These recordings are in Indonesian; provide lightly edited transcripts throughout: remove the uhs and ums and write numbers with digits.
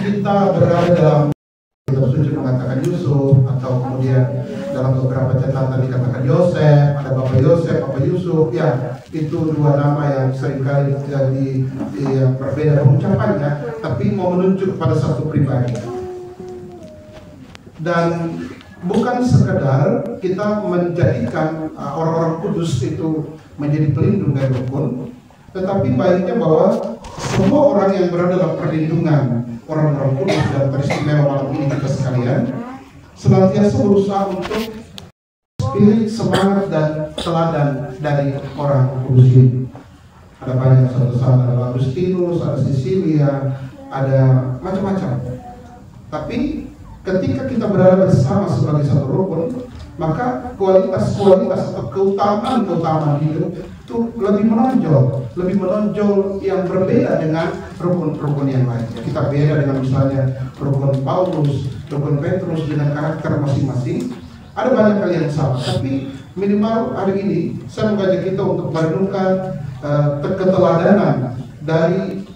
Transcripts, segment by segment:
kita berada dalam kitab suci mengatakan Yusuf, atau kemudian dalam beberapa catatan dikatakan Yosef, ada Bapak Yosef, Bapak Yusuf, ya itu dua nama yang seringkali berbeda pengucapannya, tapi mau menunjuk pada satu pribadi. Dan bukan sekedar kita menjadikan orang-orang kudus itu menjadi pelindung dari rukun, tetapi baiknya bahwa semua orang yang berada dalam perlindungan orang-orang kudus dan teristimewa malam ini kita sekalian senantiasa berusaha untuk spirit, semangat, dan teladan dari orang kudus ini. Ada banyak satu-satu, ada Agustinus, ada Sisilia, ada macam-macam. Tapi ketika kita berada bersama sebagai satu rukun, maka kualitas-kualitas atau keutamaan-keutamaan hidup itu lebih menonjol yang berbeda dengan rukun-rukun yang lain. Kita beda dengan misalnya rukun Paulus, rukun Petrus dengan karakter masing-masing. Ada banyak hal yang sama, tapi minimal hari ini saya mengajak kita untuk merenungkan keteladanan dari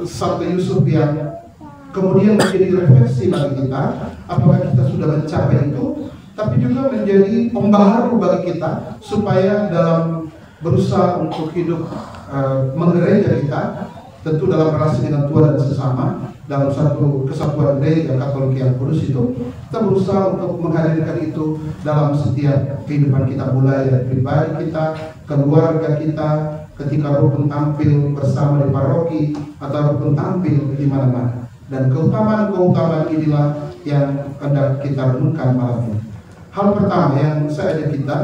Santo Yusuf yang kemudian menjadi refleksi bagi kita, apakah kita sudah mencapai itu, tapi juga menjadi pembaharu bagi kita supaya dalam berusaha untuk hidup menggereja kita, tentu dalam relasi dengan Tuhan dan sesama, dalam satu kesatuan gereja Katolik yang kudus itu, kita berusaha untuk menghadirkan itu dalam setiap kehidupan kita, mulai dari pribadi kita, keluarga kita, ketika rukun tampil bersama di paroki atau rukun tampil di mana-mana. Dan keutamaan-keutamaan inilah yang hendak kita renungkan malam ini. Hal pertama yang saya ajak kita,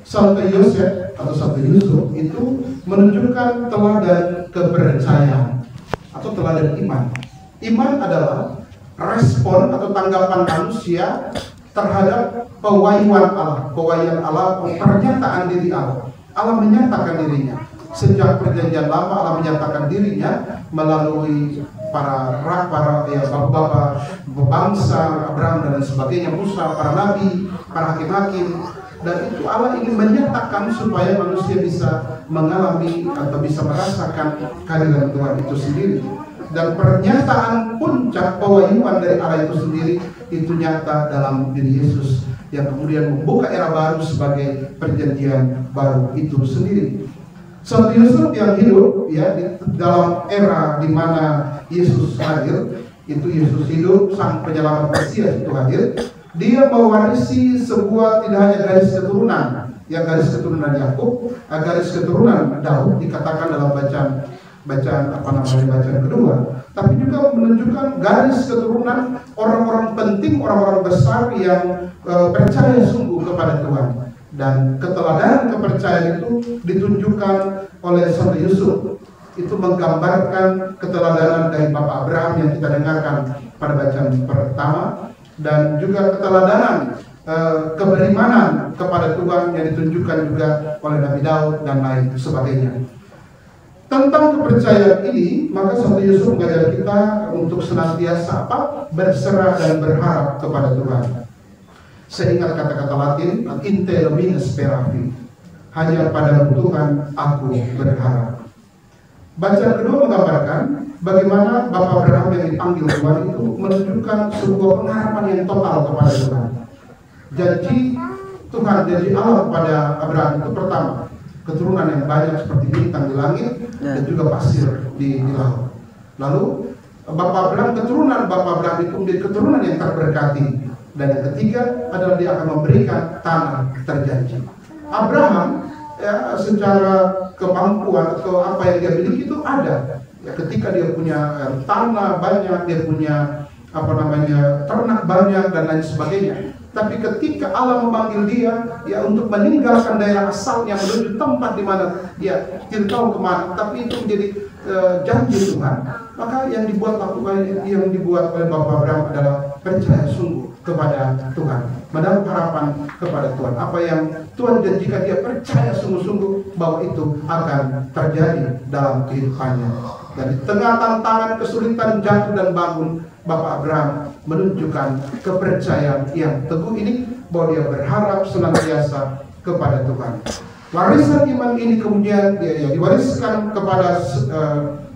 Santo Yosef atau Santo Yusuf itu menunjukkan teladan kepercayaan atau teladan iman. Iman adalah respon atau tanggapan manusia terhadap pewahyuan Allah, pernyataan diri Allah. Allah menyatakan dirinya. Sejak perjanjian lama Allah menyatakan dirinya melalui para bapak-bapak bangsa, Abraham dan sebagainya, Musa, para nabi, para hakim-hakim. Dan itu Allah ingin menyatakan supaya manusia bisa mengalami atau bisa merasakan kehadiran Tuhan itu sendiri. Dan pernyataan puncak pewahyuan dari Allah itu sendiri itu nyata dalam diri Yesus yang kemudian membuka era baru sebagai perjanjian baru itu sendiri. Santo Yusuf yang hidup ya dalam era di mana Yesus hadir, itu Yesus hidup, sang penyelamat Mesias itu hadir. Dia mewarisi sebuah tidak hanya garis keturunan, yang garis keturunan Yakub, garis keturunan Daud dikatakan dalam bacaan kedua, tapi juga menunjukkan garis keturunan orang-orang penting, orang-orang besar yang percaya sungguh kepada Tuhan. Dan keteladanan kepercayaan itu ditunjukkan oleh Santo Yusuf. Itu menggambarkan keteladanan dari Bapak Abraham yang kita dengarkan pada bacaan pertama, dan juga keteladanan keberimanan kepada Tuhan yang ditunjukkan juga oleh Nabi Daud dan lain sebagainya. Tentang kepercayaan ini, maka Santo Yusuf mengajar kita untuk senantiasa berserah dan berharap kepada Tuhan. Saya ingat kata-kata Latin, in te domine speravi, hanya pada Tuhan aku berharap. Bacaan kedua menggambarkan bagaimana Bapak Abraham yang dipanggil Tuhan itu menunjukkan sebuah pengharapan yang total kepada Tuhan. Janji Tuhan, janji Allah kepada Abraham itu pertama, keturunan yang banyak seperti bintang di langit dan juga pasir di laut. Lalu Bapak Abraham, keturunan Bapak Abraham itu menjadi keturunan yang terberkati. Dan yang ketiga adalah dia akan memberikan tanah terjanji. Abraham ya, secara kemampuan atau apa yang dia miliki itu ada. Ya, ketika dia punya tanah banyak, dia punya ternak banyak dan lain sebagainya. Tapi ketika Allah memanggil dia ya untuk meninggalkan daerah asalnya menuju tempat di mana dia tidak tahu kemana, tapi itu menjadi janji Tuhan. Maka yang dibuat oleh Bapak Abraham adalah percaya sungguh kepada Tuhan, menaruh harapan kepada Tuhan. Apa yang Tuhan janjikan, dia percaya sungguh-sungguh bahwa itu akan terjadi dalam kehidupannya. Dan di tengah tantangan, kesulitan, jatuh dan bangun, Bapak Abraham menunjukkan kepercayaan yang teguh ini bahwa dia berharap senantiasa kepada Tuhan. Warisan iman ini kemudian dia diwariskan kepada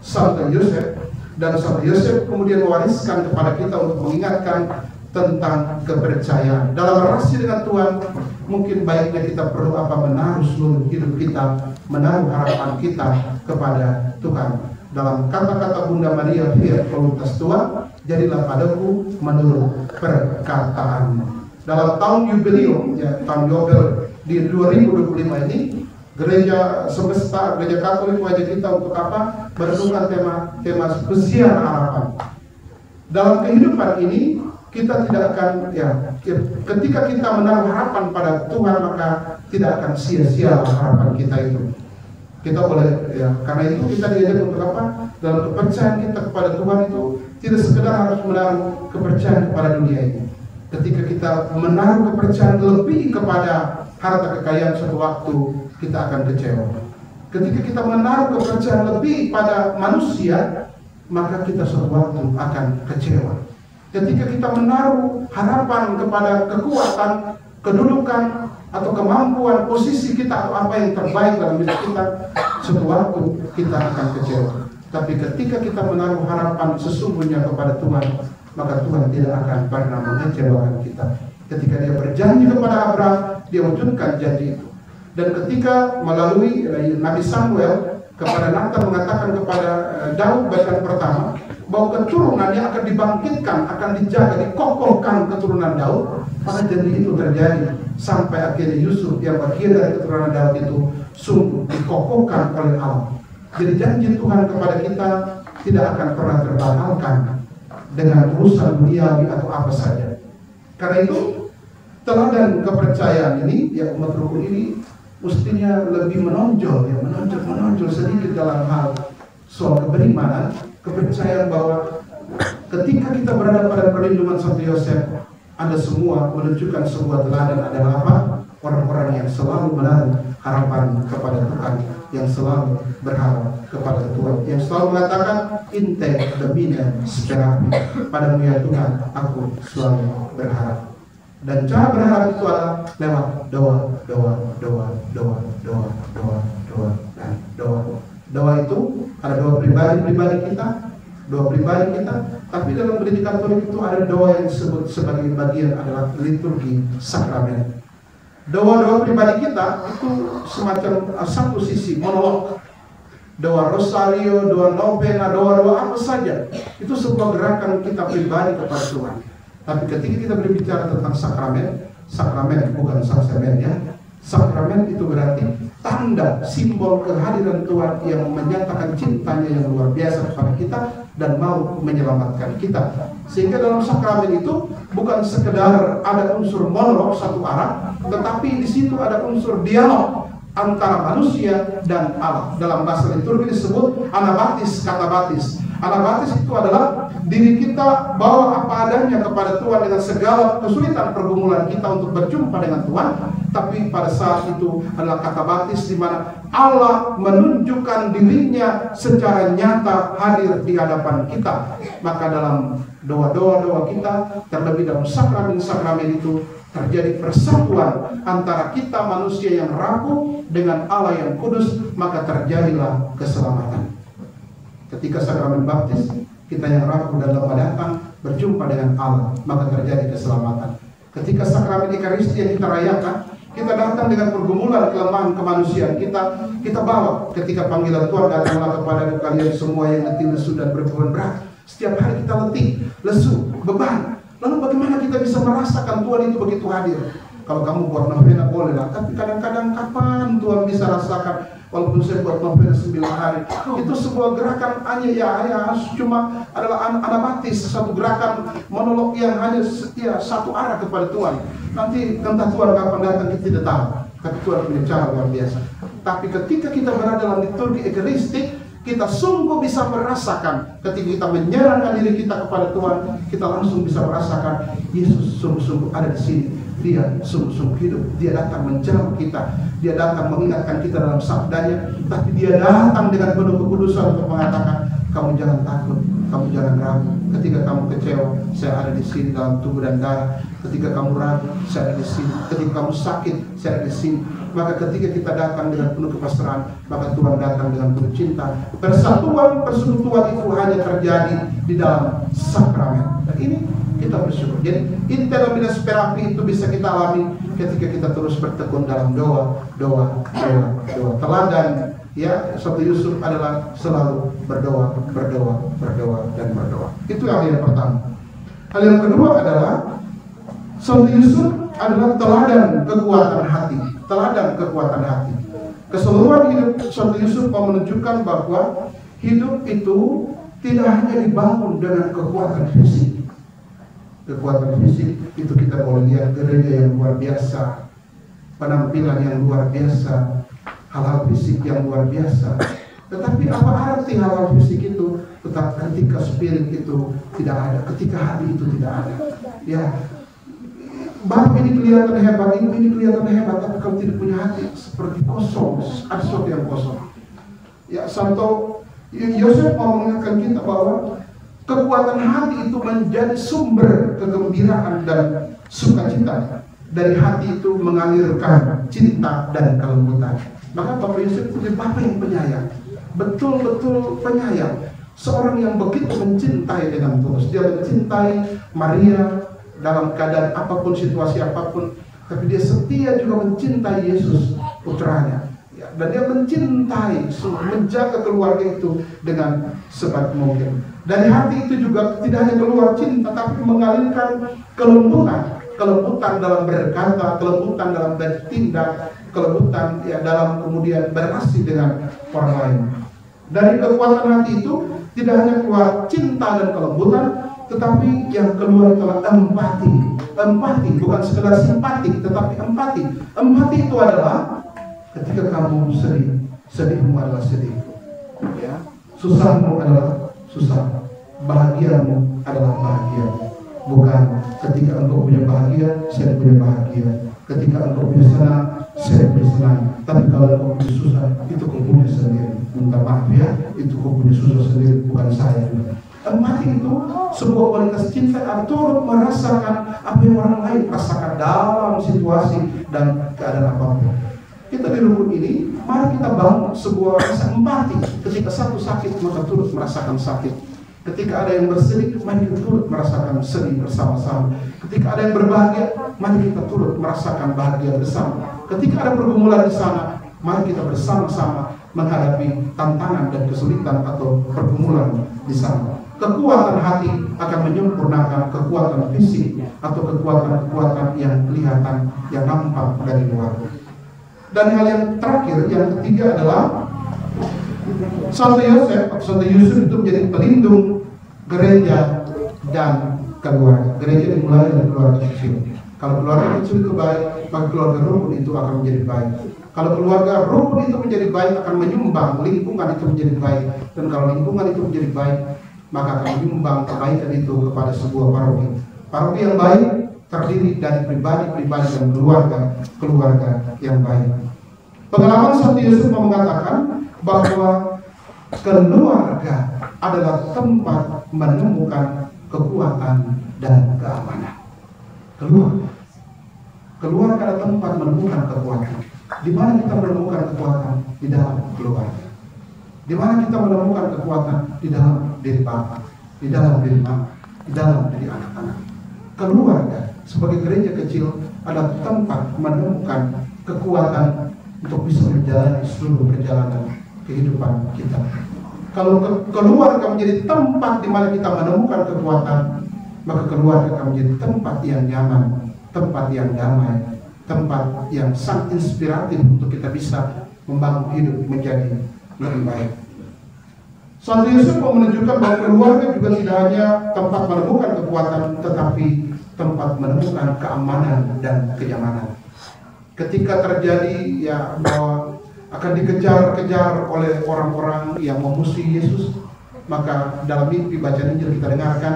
Santo Yosef, Dan Santo Yosef kemudian mewariskan kepada kita untuk mengingatkan tentang kepercayaan. Dalam relasi dengan Tuhan, mungkin baiknya kita perlu menaruh seluruh hidup kita, menaruh harapan kita kepada Tuhan. Dalam kata-kata Bunda Maria, fiat voluntas Tuhan, jadilah padaku menurut perkataanmu. Dalam tahun jubileum, ya, tahun Yobel di 2025 ini, Gereja Semesta, Gereja Katolik wajib kita untuk merenungkan tema pesiar harapan. Dalam kehidupan ini kita tidak akan, ya, ketika kita menaruh harapan pada Tuhan, maka tidak akan sia-sia harapan kita itu. Kita boleh, ya, karena itu kita diajak untuk dalam kepercayaan kita kepada Tuhan itu tidak sekedar harus menaruh kepercayaan kepada dunia ini. Ketika kita menaruh kepercayaan lebih kepada harta kekayaan, suatu waktu kita akan kecewa. Ketika kita menaruh kepercayaan lebih pada manusia, maka kita suatu waktu akan kecewa. Ketika kita menaruh harapan kepada kekuatan, kedudukan, atau kemampuan, posisi kita, atau apa yang terbaik dalam hidup kita, suatu waktu kita akan kecewa. Tapi ketika kita menaruh harapan sesungguhnya kepada Tuhan, maka Tuhan tidak akan pernah mengecewakan kita. Ketika Dia berjanji kepada Abraham, Dia wujudkan janji itu. Dan ketika melalui Nabi Samuel kepada Nathan mengatakan kepada Daud bacaan pertama bahwa keturunannya akan dibangkitkan, akan dijaga, dikokohkan keturunan Daud, maka janji itu terjadi sampai akhirnya Yusuf yang bagian dari keturunan Daud itu sungguh dikokohkan oleh Allah. Jadi janji Tuhan kepada kita tidak akan pernah terbatalkan dengan urusan duniawi atau apa saja. Karena itu teladan kepercayaan ini, ya, umat rukun ini mestinya lebih menonjol, ya, menonjol sedikit dalam hal soal keberimanan, kepercayaan bahwa ketika kita berada pada perlindungan Santo Yosef, Anda semua menunjukkan sebuah teladan adalah orang-orang yang selalu menaruh harapan kepada Tuhan, yang selalu berharap kepada Tuhan, yang selalu mengatakan in te domine speravi, padamu ya Tuhan aku selalu berharap. Dan cara berharap itu adalah lewat doa. Doa itu ada doa pribadi kita, tapi dalam gereja Katolik itu ada doa yang disebut sebagai bagian adalah liturgi sakramen. Doa-doa pribadi kita itu semacam satu sisi monolog. Doa rosario, doa novena, doa-doa apa saja, itu sebuah gerakan kita pribadi kepada Tuhan. Tapi ketika kita berbicara tentang sakramen bukan sakramen, ya. Sakramen itu berarti tanda, simbol kehadiran Tuhan yang menyatakan cintanya yang luar biasa kepada kita dan mau menyelamatkan kita. Sehingga dalam sakramen itu bukan sekedar ada unsur monolog satu arah, tetapi di situ ada unsur dialog antara manusia dan Allah. Dalam bahasa liturgi disebut anabatis, katabatis. Anabatis itu adalah diri kita bawa apa adanya kepada Tuhan dengan segala kesulitan pergumulan kita untuk berjumpa dengan Tuhan. Tapi pada saat itu adalah katabatis, di mana Allah menunjukkan dirinya secara nyata hadir di hadapan kita. Maka dalam doa-doa kita, terlebih dalam sakramen-sakramen itu, terjadi persatuan antara kita manusia yang rapuh dengan Allah yang kudus, maka terjadilah keselamatan. Ketika sakramen baptis, kita yang rapuh dan lemah datang berjumpa dengan Allah, maka terjadi keselamatan. Ketika sakramen Ekaristi yang kita rayakan, kita datang dengan pergumulan kelemahan kemanusiaan kita bawa. Ketika panggilan Tuhan datanglah kepada kalian semua yang letih, lesu dan berbeban berat. Setiap hari kita letih, lesu, beban. Lalu bagaimana kita bisa merasakan Tuhan itu begitu hadir? Kalau kamu buat novena boleh lah, tapi kadang-kadang kapan Tuhan bisa rasakan? Walaupun saya buat novena 9 hari, itu sebuah gerakan hanya cuma adalah anabatis, satu gerakan monolog yang hanya setia satu arah kepada Tuhan. Nanti entah Tuhan kapan datang kita tidak tahu, tapi Tuhan punya cara luar biasa. Tapi ketika kita berada dalam liturgi Ekaristik, kita sungguh bisa merasakan. Ketika kita menyerahkan diri kita kepada Tuhan, kita langsung bisa merasakan Yesus sungguh-sungguh ada di sini. Dia sungguh-sungguh hidup. Dia datang menjamah kita. Dia datang mengingatkan kita dalam sabdanya. Tapi dia datang dengan penuh kekudusan untuk mengatakan, kamu jangan takut, kamu jangan ragu. Ketika kamu kecewa, saya ada di sini dalam tubuh dan darah. Ketika kamu ragu, saya ada di sini. Ketika kamu sakit, saya ada di sini. maka ketika kita datang dengan penuh kepasrahan, maka Tuhan datang dengan penuh cinta. Persatuan, persekutuan itu hanya terjadi di dalam sakramen. Dan ini kita bersyukur. Jadi intera bina sperapi itu bisa kita alami ketika kita terus bertekun dalam doa. Teladan ya Santo Yusuf adalah selalu berdoa. Itu hal yang pertama. Hal yang kedua adalah Santo Yusuf adalah teladan kekuatan hati. Keseluruhan hidup Santo Yusuf mau menunjukkan bahwa hidup itu tidak hanya dibangun dengan kekuatan fisik. Kekuatan fisik itu kita boleh lihat gereja yang luar biasa, penampilan yang luar biasa, hal-hal fisik yang luar biasa. Tetapi apa arti hal-hal fisik itu? Tetapi ketika spirit itu tidak ada, ketika hati itu tidak ada. Ya, bapak ini kelihatan hebat, ibu ini kelihatan hebat, tapi kalau tidak punya hati seperti kosong, ada sesuatu yang kosong. Ya, Santo Yosef mau mengingatkan kita bahwa kekuatan hati itu menjadi sumber kegembiraan dan sukacita. Dari hati itu mengalirkan cinta dan kelembutan. Maka Bapak Yosef itu bapak yang penyayang, betul-betul penyayang, seorang yang begitu mencintai dengan tulus. Dia mencintai Maria dalam keadaan apapun, situasi apapun, tapi dia setia juga mencintai Yesus putranya. Dan dia mencintai, menjaga keluarga itu dengan sebaik mungkin. Dari hati itu juga tidak hanya keluar cinta, tapi mengalirkan kelembutan dalam berkata, kelembutan dalam bertindak, kelembutan ya dalam kemudian berasih dengan orang lain. Dari kekuatan hati itu tidak hanya keluar cinta dan kelembutan, tetapi yang keluar adalah empati. Empati bukan sekedar simpatik, tetapi empati. Empati itu adalah ketika kamu sedih, sedihmu adalah sedihku, ya. Susahmu adalah susah, bahagiamu adalah bahagia. Bukan ketika engkau punya bahagia, saya punya bahagia. Ketika engkau punya senang, saya punya senang. Tapi kalau engkau punya susah, itu kau punya sendiri. Minta maaf ya, itu kau punya susah sendiri, bukan saya. Empati itu sebuah kualitas cinta yang turut merasakan apa yang orang lain rasakan dalam situasi dan keadaan apapun. Kita di rukun ini, mari kita bangun sebuah rasa empati. Ketika satu sakit, maka turut merasakan sakit. Ketika ada yang bersedih, mari kita turut merasakan sedih bersama-sama. Ketika ada yang berbahagia, mari kita turut merasakan bahagia bersama. Ketika ada pergumulan di sana, mari kita bersama-sama menghadapi tantangan dan kesulitan atau pergumulan di sana. Kekuatan hati akan menyempurnakan kekuatan fisik atau kekuatan-kekuatan yang kelihatan, yang nampak dari luar. Dan hal yang terakhir, yang ketiga adalah Santo Yusuf itu menjadi pelindung gereja dan keluarga. Gereja dimulai dari keluarga kecil. Kalau keluarga kecil itu baik, maka keluarga rukun itu akan menjadi baik. Kalau keluarga rukun itu menjadi baik, akan menyumbang lingkungan itu menjadi baik. Dan kalau lingkungan itu menjadi baik, maka akan menyumbang kebaikan itu kepada sebuah paroki. Paroki yang baik terdiri dari pribadi-pribadi dan keluarga yang baik. Pengalaman Santo Yusuf mengatakan bahwa keluarga adalah tempat menemukan kekuatan dan keamanan. Keluarga adalah tempat menemukan kekuatan. Di mana kita menemukan kekuatan? Di dalam keluarga. Di mana kita menemukan kekuatan? Di dalam diri Bapa, di dalam diri Mama, di dalam diri anak-anak. Keluarga sebagai gereja kecil adalah tempat menemukan kekuatan untuk bisa menjalani seluruh perjalanan kehidupan kita. Kalau keluarga menjadi tempat di mana kita menemukan kekuatan, maka keluarga akan menjadi tempat yang nyaman, tempat yang damai, tempat yang sangat inspiratif untuk kita bisa membangun hidup menjadi lebih baik. Santo Yusuf mau menunjukkan bahwa keluarga juga tidak hanya tempat menemukan kekuatan, tetapi tempat menemukan keamanan dan kenyamanan. Ketika terjadi ya bahwa akan dikejar-kejar oleh orang-orang yang memusuhi Yesus, maka dalam mimpi bacaan Injil kita dengarkan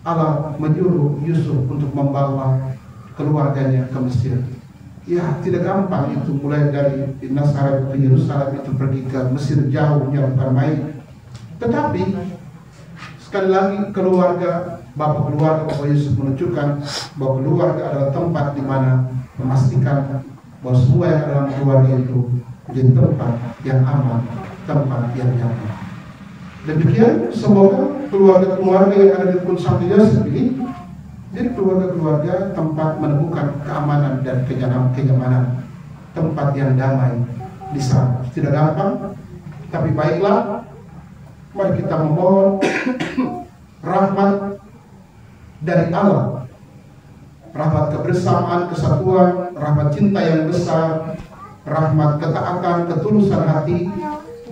Allah menyuruh Yusuf untuk membawa keluarganya ke Mesir. Ya, tidak gampang itu, mulai dari Nazaret ke Yerusalem itu pergi ke Mesir jauhnya bukan main. Tetapi sekali lagi keluarga Bapak Yusuf menunjukkan bahwa keluarga adalah tempat di mana memastikan bahwa semua yang dalam keluarga itu menjadi tempat yang aman, tempat yang nyaman. Demikian semoga keluarga-keluarga yang ada di Rukun Santo Yosef ini jadi keluarga-keluarga tempat menemukan keamanan dan kenyamanan, tempat yang damai di sana. Tidak gampang, tapi baiklah, mari kita memohon rahmat dari Allah, rahmat kebersamaan, kesatuan, rahmat cinta yang besar, rahmat ketaatan, ketulusan hati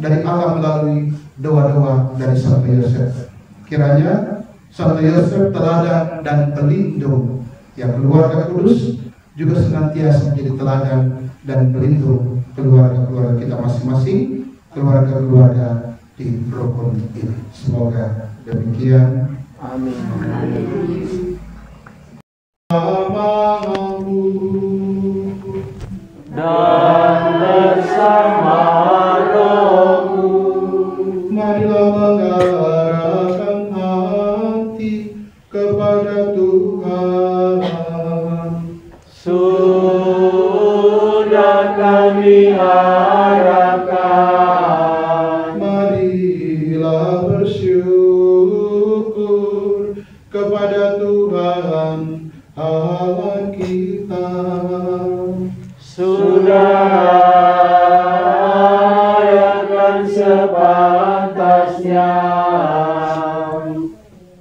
dari Allah melalui doa-doa dari Santo Yosef. Kiranya Santo Yosef teladan dan pelindung yang keluarga kudus juga senantiasa menjadi teladan dan pelindung keluarga-keluarga kita masing-masing, keluarga-keluarga di rukun ini. Semoga demikian. Amin. Dan bersama rohmu, marilah mengarahkan hati kepada Tuhan. Sudah kami harapkan, Marilah bersyukur kepada Tuhan Allah kita. sudah akan sepantasnya.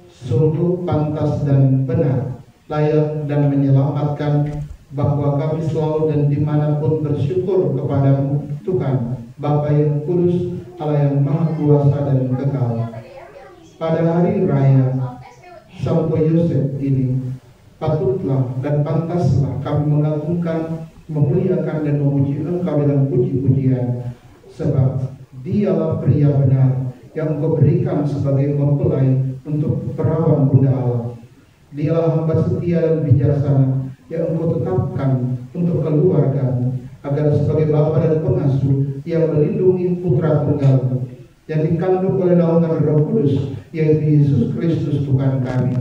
Sungguh pantas dan benar, layak dan menyelamatkan bahwa kami selalu dan dimanapun bersyukur kepadamu Tuhan, Bapa yang kudus, Allah yang maha kuasa dan kekal. Pada hari raya Santo Yosef ini, patutlah dan pantaslah kami mengagungkan, memuliakan dan memuji Engkau dengan puji-pujian, sebab Dialah pria benar yang Engkau berikan sebagai mempelai untuk perawan Bunda Allah. Dialah hamba setia dan bijaksana yang Engkau tetapkan untuk keluarga-Mu, agar sebagai bapa dan pengasuh yang melindungi putra tunggal yang dikandung oleh naungan Roh Kudus, yaitu Yesus Kristus Tuhan kami.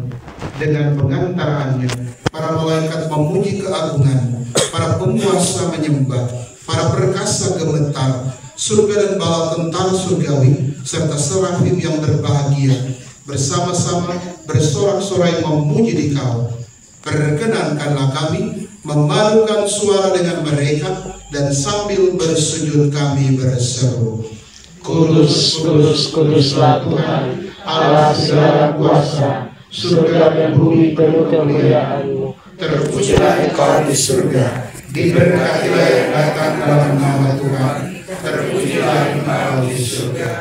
Dengan pengantaraannya, para malaikat memuji keagungan, para penguasa menyembah, para perkasa gemetar, surga dan bala tentara surgawi, serta serafim yang berbahagia, bersama-sama bersorak-sorai memuji Dikau. Perkenankanlah kami memadukan suara dengan mereka, dan sambil bersujud kami berseru, Kudus, kudus, kuduslah Tuhan, Allah segala kuasa, surga dan bumi penuh kemuliaan-Mu. terpujilah Engkau di surga, diberkatilah yang datang dalam nama Tuhan, terpujilah Engkau di surga.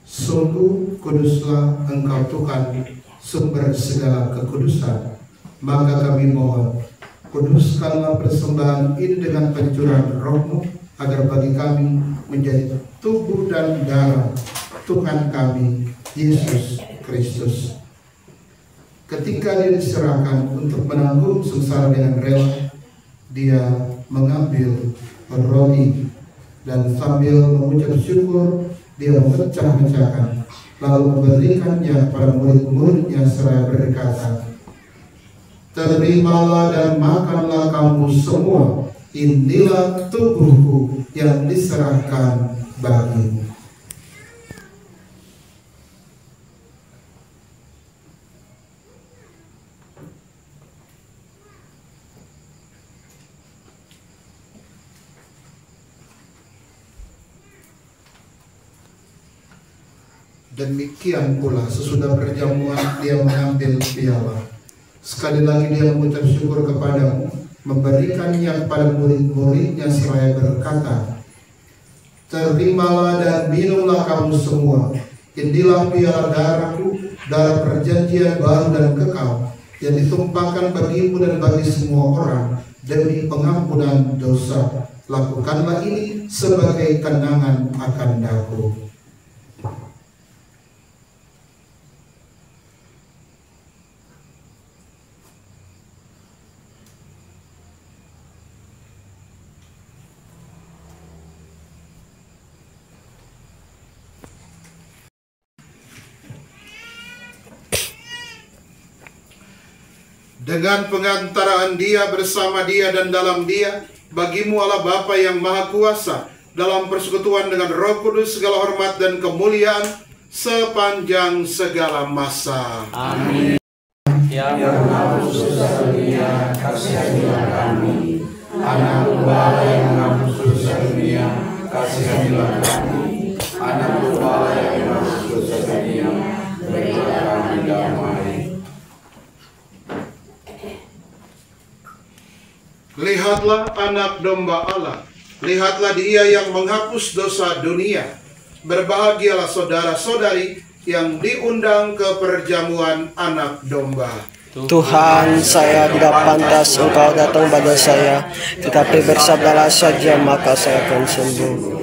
Sungguh kuduslah Engkau Tuhan, sumber segala kekudusan. Maka kami mohon, kuduskanlah persembahan ini dengan pencurahan Roh-Mu, agar bagi kami menjadi tubuh dan darah Tuhan kami, Yesus Kristus. Ketika Dia diserahkan untuk menanggung sengsara dengan rela, Dia mengambil roti dan sambil mengucap syukur, Dia memecah-mecahkan, lalu memberikannya pada murid-muridnya seraya berkata, "Terimalah dan makanlah kamu semua, inilah tubuhku yang diserahkan bagimu." Demikian pula sesudah perjamuan Dia mengambil piala. Sekali lagi Dia mengucap syukur kepadamu, memberikannya kepada murid-muridnya seraya berkata, "Terimalah dan minumlah kamu semua, inilah piala darahku, darah perjanjian baru dan kekal, yang ditumpahkan bagimu dan bagi semua orang demi pengampunan dosa. Lakukanlah ini sebagai kenangan akan Aku." dengan pengantaraan Dia, bersama Dia, dan dalam Dia, bagimu Allah Bapa yang Maha Kuasa, dalam persekutuan dengan Roh Kudus, segala hormat dan kemuliaan sepanjang segala masa. Amin. Ya Allah, dosa dunia, kasihanilah kami. Anak Domba yang menghapus dosa dunia, kasihanilah kami. Anak Domba yang menghapus dosa dunia, berilah kami damai. Lihatlah anak domba Allah, lihatlah Dia yang menghapus dosa dunia. Berbahagialah saudara-saudari yang diundang ke perjamuan anak domba. Tuhan, saya tidak pantas Engkau datang pada saya, tetapi bersabdalah saja maka saya akan sembuh.